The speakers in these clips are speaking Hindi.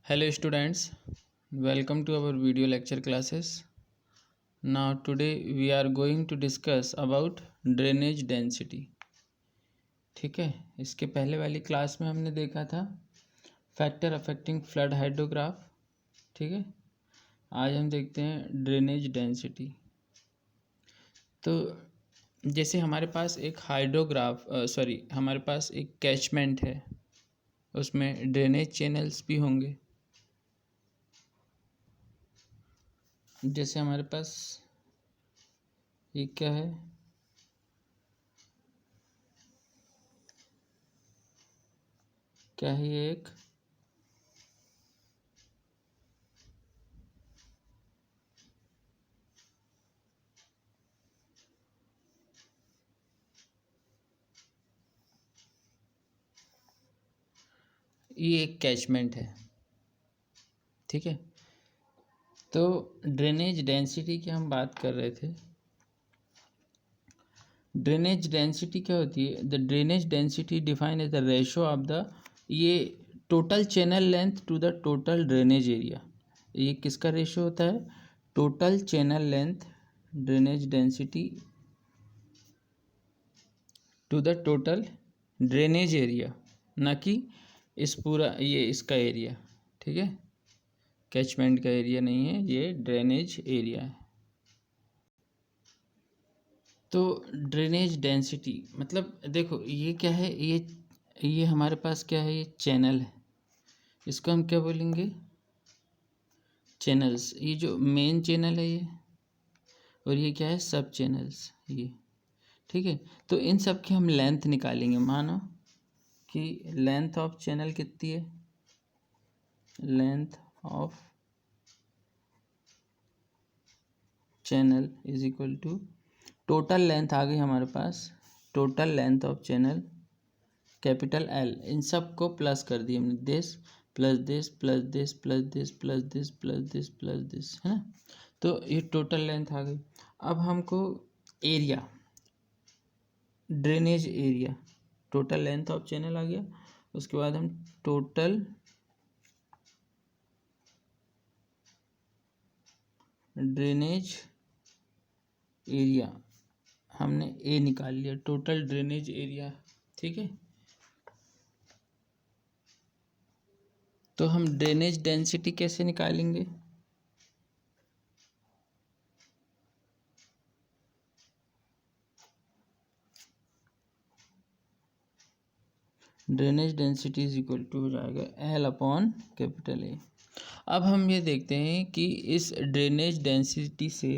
Hello students, welcome to our video lecture classes. Now today we are going to discuss about drainage density. ठीक है, इसके पहले वाली क्लास में हमने देखा था फैक्टर अफेक्टिंग फ्लड हाइड्रोग्राफ. ठीक है, आज हम देखते हैं ड्रेनेज डेंसिटी. तो जैसे हमारे पास एक हमारे पास एक कैचमेंट है, उसमें ड्रेनेज चैनल्स भी होंगे. जैसे हमारे पास ये क्या है, ये एक कैचमेंट है. ठीक है, तो ड्रेनेज डेंसिटी की हम बात कर रहे थे. ड्रेनेज डेंसिटी क्या होती है? The drainage density define as the ratio of the ये total channel length to the total drainage area. ये किसका रेशो होता है? Total channel length drainage density to the total drainage area, ना कि इसका एरिया. ठीक है, कैचमेंट का एरिया नहीं है, ये ड्रेनेज एरिया है. तो ड्रेनेज डेंसिटी मतलब देखो ये क्या है, ये हमारे पास क्या है, ये चैनल है. इसको हम क्या बोलेंगे? चैनल्स. ये जो मेन चैनल है ये, और ये क्या है? सब चैनल्स ये. ठीक है, तो इन सब की हम लेंथ निकालेंगे. मानो कि लेंथ ऑफ चैनल कितनी है? Length of channel is equal to total length आ गई हमारे पास. Total length of channel capital L. इन सब को प्लस कर दिए हमने. This plus this plus this plus this plus this plus this plus this, है ना. तो ये टोटल लेंथ आ गई. अब हमको area, drainage area, total length of channel आ गया. उसके बाद हम टोटल ड्रेनेज एरिया हमने ए निकाल लिया, टोटल ड्रेनेज एरिया. ठीक है, तो हम ड्रेनेज डेंसिटी कैसे निकालेंगे? Drainage density is equal to हो जाएगा एल अपॉन कैपिटल ए. अब हम ये देखते हैं कि इस ड्रेनेज डेंसिटी से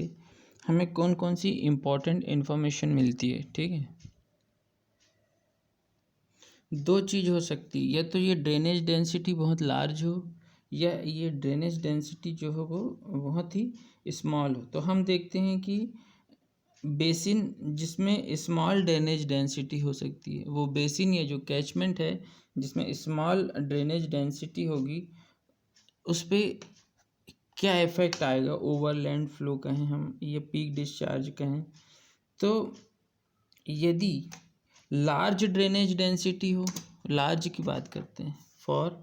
हमें कौन कौन सी इम्पोर्टेंट इन्फॉर्मेशन मिलती है. ठीक है, दो चीज़ हो सकती है, या तो ये ड्रेनेज डेंसिटी बहुत लार्ज हो, या ये ड्रेनेज डेंसिटी जो हो वो बहुत ही स्मॉल हो. तो हम देखते हैं कि बेसिन जिसमें स्मॉल ड्रेनेज डेंसिटी हो सकती है, वो बेसिन या जो कैचमेंट है जिसमें स्मॉल ड्रेनेज डेंसिटी होगी, उस पर क्या इफेक्ट आएगा? ओवरलैंड फ्लो कहें हम, या पीक डिस्चार्ज कहें. तो यदि लार्ज ड्रेनेज डेंसिटी हो, लार्ज की बात करते हैं, फॉर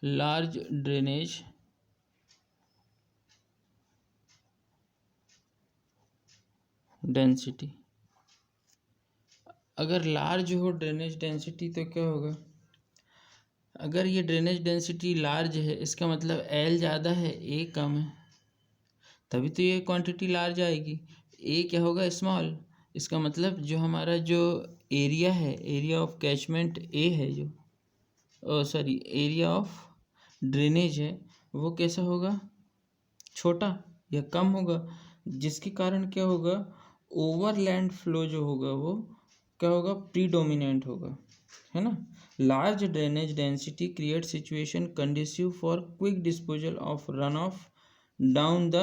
लार्ज ड्रेनेज डेंसिटी. अगर लार्ज हो ड्रेनेज डेंसिटी तो क्या होगा? अगर ये ड्रेनेज डेंसिटी लार्ज है, इसका मतलब एल ज़्यादा है, ए कम है, तभी तो ये क्वांटिटी लार्ज आएगी. ए क्या होगा? स्मॉल. इसका मतलब जो हमारा जो एरिया है, एरिया ऑफ कैचमेंट ए है, एरिया ऑफ ड्रेनेज है, वो कैसा होगा? छोटा या कम होगा. जिसके कारण क्या होगा? ओवरलैंड फ्लो जो होगा वो क्या होगा? प्रीडोमिनेंट होगा, है ना. Large drainage density create situation conducive for quick disposal of run of down the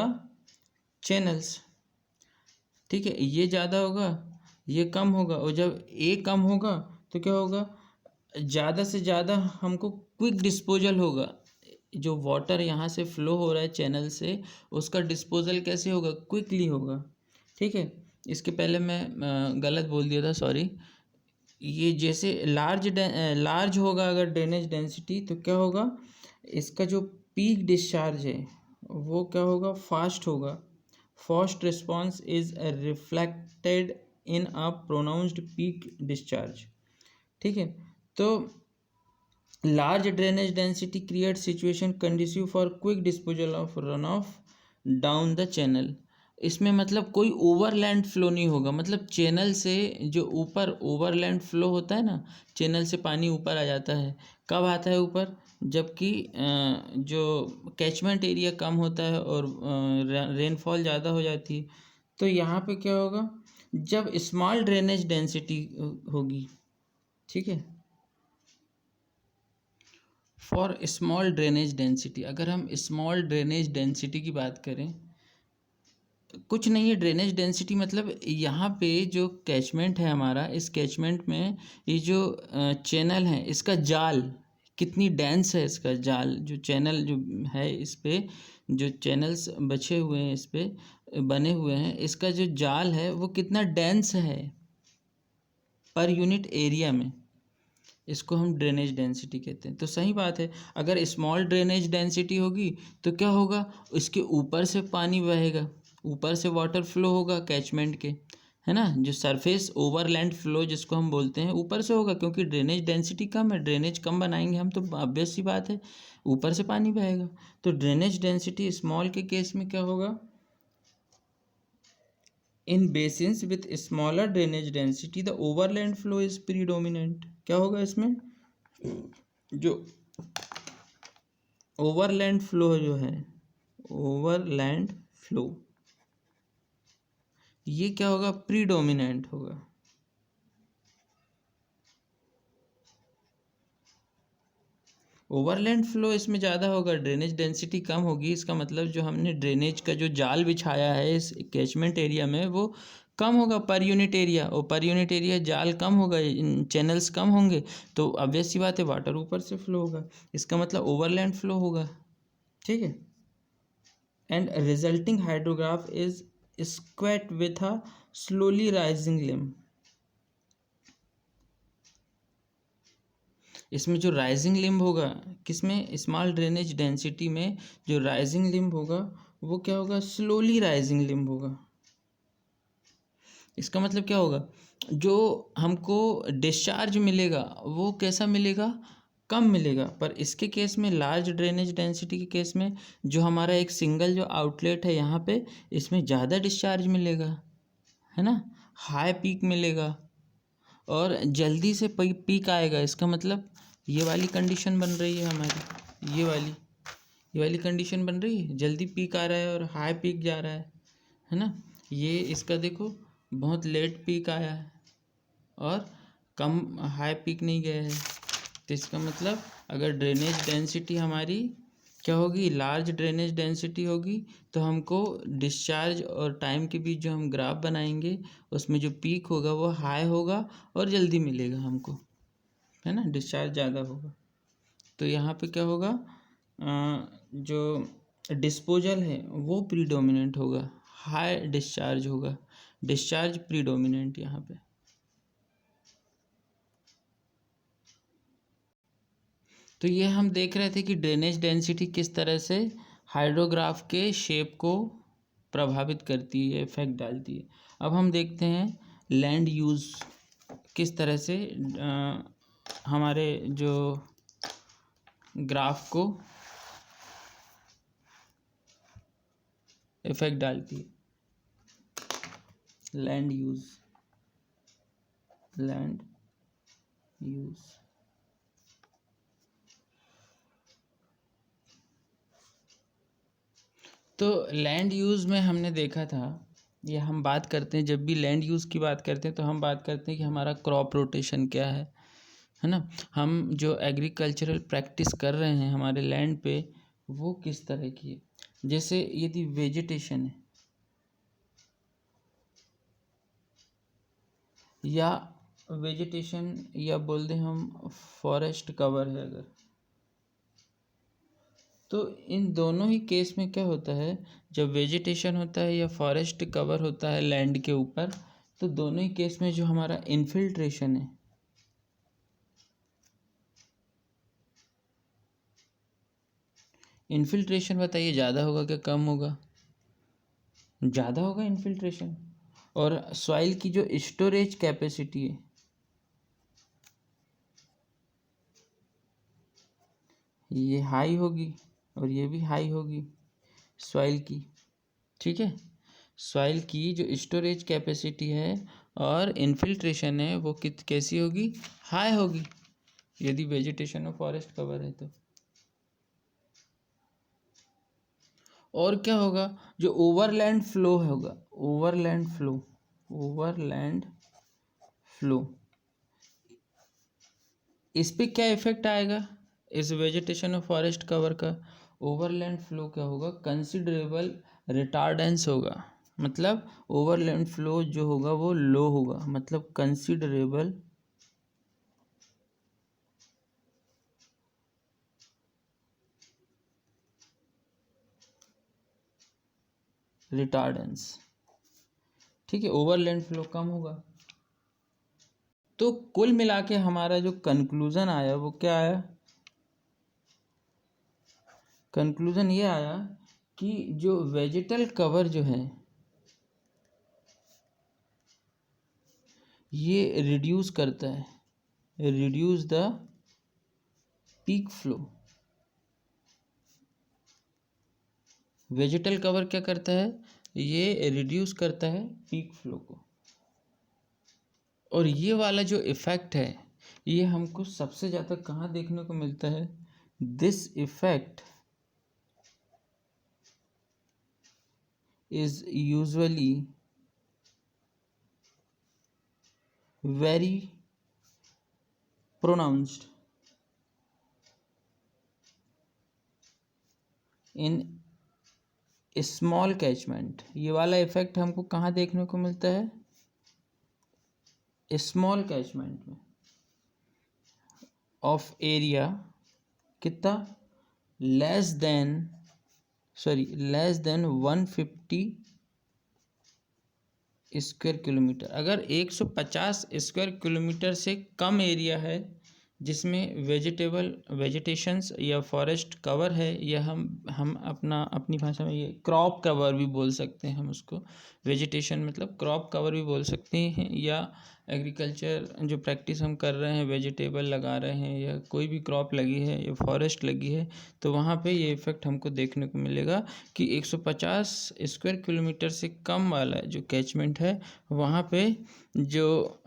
channels. ठीक है, ये ज़्यादा होगा, ये कम होगा, और जब ए कम होगा तो क्या होगा? ज़्यादा से ज़्यादा हमको क्विक डिस्पोजल होगा. जो वाटर यहाँ से फ्लो हो रहा है चैनल से, उसका डिस्पोजल कैसे होगा? क्विकली होगा. ठीक है, इसके पहले मैं गलत बोल दिया था, सॉरी। ये जैसे लार्ज होगा अगर ड्रेनेज डेंसिटी, तो क्या होगा, इसका जो पीक डिस्चार्ज है वो क्या होगा, फास्ट होगा। Fast response is reflected in a pronounced peak discharge. ठीक है, तो large drainage density create situation conducive for quick disposal of run of down the channel. इसमें मतलब कोई ओवरलैंड फ्लो नहीं होगा, मतलब चैनल से जो ऊपर ओवरलैंड फ्लो होता है ना, चैनल से पानी ऊपर आ जाता है। कब आता है ऊपर, जबकि जो कैचमेंट एरिया कम होता है और रेनफॉल ज़्यादा हो जाती है। तो यहाँ पे क्या होगा, जब स्मॉल ड्रेनेज डेंसिटी होगी। ठीक है, फॉर स्मॉल ड्रेनेज डेंसिटी, अगर हम स्मॉल ड्रेनेज डेंसिटी की बात करें, कुछ नहीं है ड्रेनेज डेंसिटी मतलब यहाँ पे जो कैचमेंट है हमारा, इस कैचमेंट में ये जो चैनल है, इसका जाल कितनी डेंस है, इसका जाल जो चैनल जो है, इस पे जो चैनल्स बचे हुए हैं, इस पे बने हुए हैं, इसका जो जाल है वो कितना डेंस है पर यूनिट एरिया में, इसको हम ड्रेनेज डेंसिटी कहते हैं। तो सही बात है, अगर स्मॉल ड्रेनेज डेंसिटी होगी तो क्या होगा, इसके ऊपर से पानी बहेगा, ऊपर से वाटर फ्लो होगा कैचमेंट के, है ना, जो सरफेस ओवरलैंड फ्लो जिसको हम बोलते हैं, ऊपर से होगा, क्योंकि ड्रेनेज डेंसिटी कम है, ड्रेनेज कम बनाएंगे हम तो ऑब्वियस सी बात है ऊपर से पानी बहेगा। तो ड्रेनेज डेंसिटी स्मॉल के केस में क्या होगा, in basins with smaller drainage density the overland flow is predominant. क्या होगा इसमें, जो ओवरलैंड फ्लो जो है, ओवरलैंड फ्लो, ये क्या होगा, प्रीडोमिनेंट होगा। ओवरलैंड फ्लो इसमें ज़्यादा होगा, ड्रेनेज डेंसिटी कम होगी, इसका मतलब जो हमने ड्रेनेज का जो जाल बिछाया है इस कैचमेंट एरिया में वो कम होगा पर यूनिट एरिया, और पर यूनिट एरिया जाल कम होगा, चैनल्स कम होंगे, तो ऑब्वियस सी बात है वाटर ऊपर से फ्लो होगा, इसका मतलब ओवरलैंड फ्लो होगा। ठीक है, and resulting hydrograph is square with a slowly rising limb. इसमें जो राइजिंग लिम्ब होगा, किसमें, स्मॉल ड्रेनेज डेंसिटी में जो राइजिंग लिम्ब होगा वो क्या होगा, स्लोली राइजिंग लिम्ब होगा। इसका मतलब क्या होगा, जो हमको डिस्चार्ज मिलेगा वो कैसा मिलेगा, कम मिलेगा। पर इसके केस में, लार्ज ड्रेनेज डेंसिटी के केस में, जो हमारा एक सिंगल जो आउटलेट है यहाँ पे, इसमें ज़्यादा डिस्चार्ज मिलेगा, है ना, हाई पीक मिलेगा और जल्दी से पीक आएगा। इसका मतलब ये वाली कंडीशन बन रही है हमारी, ये वाली कंडीशन बन रही है, जल्दी पीक आ रहा है और हाई पीक जा रहा है ना। ये इसका देखो बहुत लेट पीक आया है और कम हाई पीक नहीं गया है। तो इसका मतलब अगर ड्रेनेज डेंसिटी हमारी क्या होगी, लार्ज ड्रेनेज डेंसिटी होगी, तो हमको डिस्चार्ज और टाइम के बीच जो हम ग्राफ बनाएंगे उसमें जो पीक होगा वो हाई होगा और जल्दी मिलेगा हमको, है ना, डिस्चार्ज ज़्यादा होगा। तो यहाँ पे क्या होगा, जो डिस्पोजल है वो प्रीडोमिनेंट होगा, हाई डिस्चार्ज होगा, डिस्चार्ज प्रीडोमिनेंट यहाँ पे। तो ये हम देख रहे थे कि ड्रेनेज डेंसिटी किस तरह से हाइड्रोग्राफ के शेप को प्रभावित करती है, इफेक्ट डालती है। अब हम देखते हैं लैंड यूज़ किस तरह से हमारे जो ग्राफ को इफेक्ट डालती है। लैंड यूज़ तो लैंड यूज़ में हमने देखा था, ये हम बात करते हैं, जब भी लैंड यूज़ की बात करते हैं तो हम बात करते हैं कि हमारा क्रॉप रोटेशन क्या है ना, हम जो एग्रीकल्चरल प्रैक्टिस कर रहे हैं हमारे लैंड पे वो किस तरह की है। जैसे यदि वेजिटेशन है या बोल दें हम फॉरेस्ट कवर है, अगर तो इन दोनों ही केस में क्या होता है, जब वेजिटेशन होता है या फॉरेस्ट कवर होता है लैंड के ऊपर, तो दोनों ही केस में जो हमारा इन्फिल्ट्रेशन है, इन्फिल्ट्रेशन बताइए ज़्यादा होगा कि कम होगा? ज़्यादा होगा इन्फिल्ट्रेशन। और सॉइल की जो स्टोरेज कैपेसिटी है, ये हाई होगी और ये भी हाई होगी सॉइल की। ठीक है, सॉइल की जो स्टोरेज कैपेसिटी है और इन्फिल्ट्रेशन है वो कैसी होगी? हाई होगी, यदि वेजिटेशन और फॉरेस्ट कवर है तो। और क्या होगा? जो ओवरलैंड फ्लो होगा, ओवरलैंड फ्लो, ओवरलैंड फ्लो, इस पे क्या इफेक्ट आएगा इस वेजिटेशन और फॉरेस्ट कवर का? ओवरलैंड फ्लो क्या होगा? कंसिडरेबल रिटार्डेंस होगा, मतलब ओवरलैंड फ्लो जो होगा वो लो होगा, मतलब कंसिडरेबल रिटार्डेंस। ठीक है, ओवरलैंड फ्लो कम होगा। तो कुल मिला के हमारा जो कंक्लूजन आया वो क्या आया? कंक्लूजन ये आया कि जो वेजिटल कवर जो है ये रिड्यूस करता है, reduce the peak flow. Vegetal cover क्या करता है? ये रिड्यूस करता है पीक फ्लो को। और ये वाला जो इफ़ेक्ट है ये हमको सबसे ज़्यादा कहाँ देखने को मिलता है? This effect is usually very pronounced in small catchment. ये वाला इफेक्ट हमको कहाँ देखने को मिलता है? स्मॉल कैचमेंट में ऑफ एरिया, कितना? Less than 150 square kilometre. अगर 150 स्क्वायर किलोमीटर से कम एरिया है जिसमें वेजिटेशंस या फॉरेस्ट कवर है, या हम अपनी भाषा में ये क्रॉप कवर भी बोल सकते हैं हम उसको। वेजिटेशन मतलब क्रॉप कवर भी बोल सकते हैं, या एग्रीकल्चर जो प्रैक्टिस हम कर रहे हैं, वेजिटेबल लगा रहे हैं या कोई भी क्रॉप लगी है या फॉरेस्ट लगी है, तो वहाँ पे ये इफ़ेक्ट हमको देखने को मिलेगा कि 150 स्क्वायर किलोमीटर से कम वाला जो कैचमेंट है वहाँ पे जो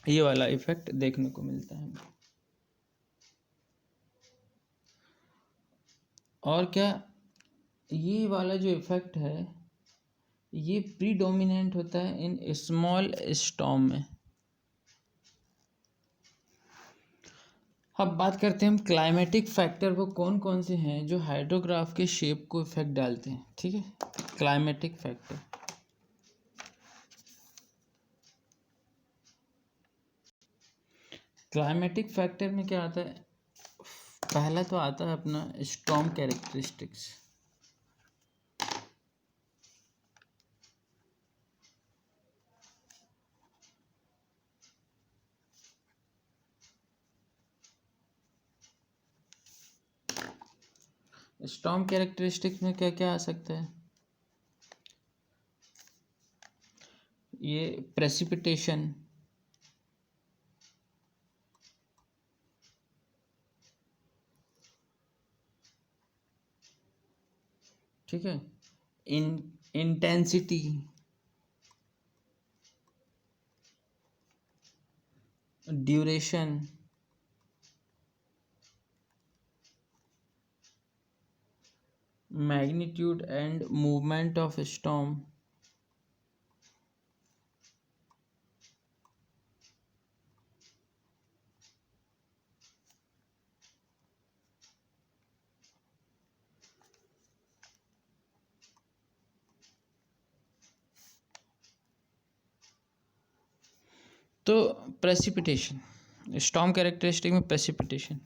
ये वाला इफेक्ट देखने को मिलता है। और क्या, ये वाला जो इफेक्ट है ये प्रीडोमिनेंट होता है इन स्मॉल स्टॉर्म में। अब बात करते हैं हम क्लाइमेटिक फैक्टर वो कौन कौन से हैं जो हाइड्रोग्राफ के शेप को इफेक्ट डालते हैं। ठीक है, क्लाइमेटिक फैक्टर। क्लाइमेटिक फैक्टर में क्या आता है? पहला तो आता है अपना स्टॉर्म कैरेक्टरिस्टिक्स। स्टॉर्म कैरेक्टरिस्टिक्स में क्या क्या आ सकता है? ये प्रेसिपिटेशन, ठीक है, intensity, duration, magnitude and movement of storm, तो प्रेसिपिटेशन, स्टॉर्म कैरेक्टरिस्टिक में प्रेसिपिटेशन,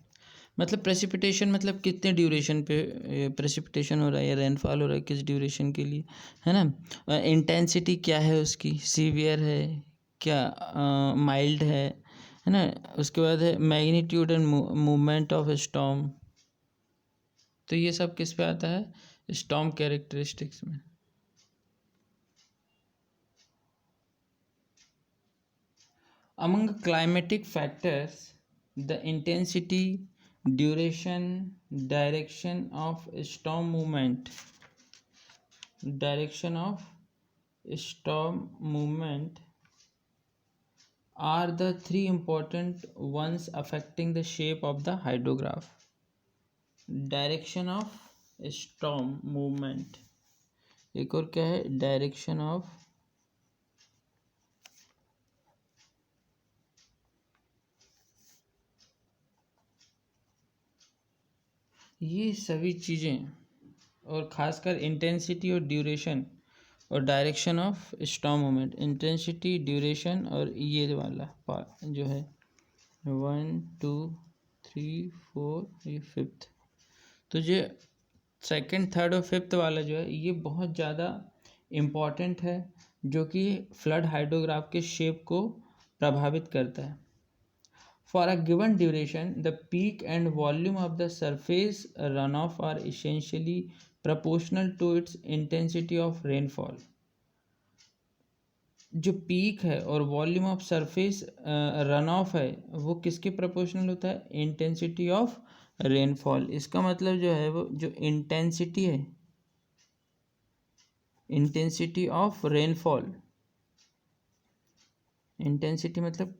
मतलब प्रेसिपिटेशन मतलब कितने ड्यूरेशन पे प्रेसिपिटेशन हो रहा है या रेनफॉल हो रहा है, किस ड्यूरेशन के लिए, है ना। इंटेंसिटी क्या है उसकी, सीवियर है क्या, माइल्ड है ना। उसके बाद है magnitude and movement of storm. तो ये सब किस पे आता है, स्टॉर्म कैरेक्टरिस्टिक्स में। Among climatic factors, the intensity, duration, direction of storm movement are the three important ones affecting the shape of the hydrograph. Direction of storm movement, एक और क्या है, डायरेक्शन ऑफ, ये सभी चीज़ें और खासकर इंटेंसिटी और ड्यूरेशन और direction of storm movement, intensity, duration और ये वाला पार्ट जो है 1 2 3 4, ये फिफ्थ। तो जो सेकंड, थर्ड और फिफ्थ वाला जो है ये बहुत ज़्यादा इम्पॉर्टेंट है, जो कि फ्लड हाइड्रोग्राफ के शेप को प्रभावित करता है। For a given duration, the peak and volume of the surface runoff are essentially proportional to its intensity of rainfall. जो पीक है और volume of surface run of है वो किसके प्रोपोर्शनल होता है, इंटेंसिटी ऑफ रेनफॉल। इसका मतलब जो है वो जो इंटेंसिटी है, इंटेंसिटी ऑफ रेनफॉल, इंटेंसिटी मतलब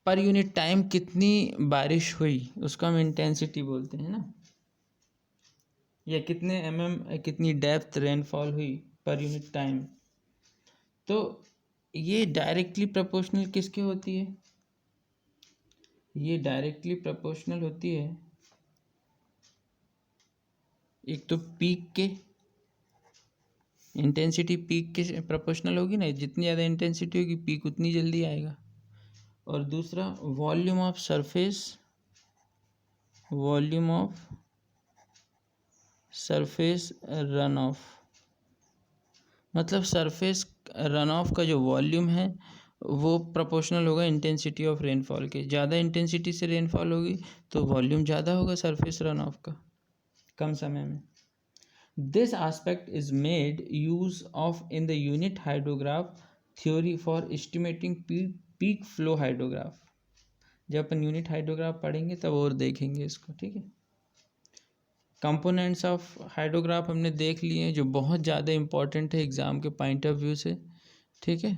पर यूनिट टाइम कितनी बारिश हुई उसको हम इंटेंसिटी बोलते हैं ना, या कितने कितनी डेप्थ रेनफॉल हुई पर यूनिट टाइम। तो ये डायरेक्टली प्रोपोर्शनल किसके होती है, ये डायरेक्टली प्रोपोर्शनल होती है एक तो पीक के, इंटेंसिटी पीक के प्रोपोर्शनल होगी ना, जितनी ज़्यादा इंटेंसिटी होगी पीक उतनी जल्दी आएगा। और दूसरा volume of surface, volume of surface run of, मतलब सरफेस रन ऑफ का जो वॉल्यूम है वो प्रोपोर्शनल होगा इंटेंसिटी ऑफ रेनफॉल के। ज़्यादा इंटेंसिटी से रेनफॉल होगी तो वॉल्यूम ज़्यादा होगा सरफेस रन ऑफ का कम समय में। This aspect is made use of in the unit hydrograph theory for estimating peak flow hydrograph. जब अपन यूनिट हाइड्रोग्राफ पढ़ेंगे तब और देखेंगे इसको, ठीक है। कंपोनेंट्स ऑफ हाइड्रोग्राफ हमने देख लिए हैं जो बहुत ज़्यादा इम्पॉर्टेंट है एग्ज़ाम के पॉइंट ऑफ व्यू से, ठीक है।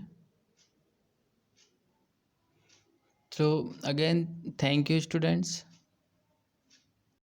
तो अगेन थैंक यू स्टूडेंट्स।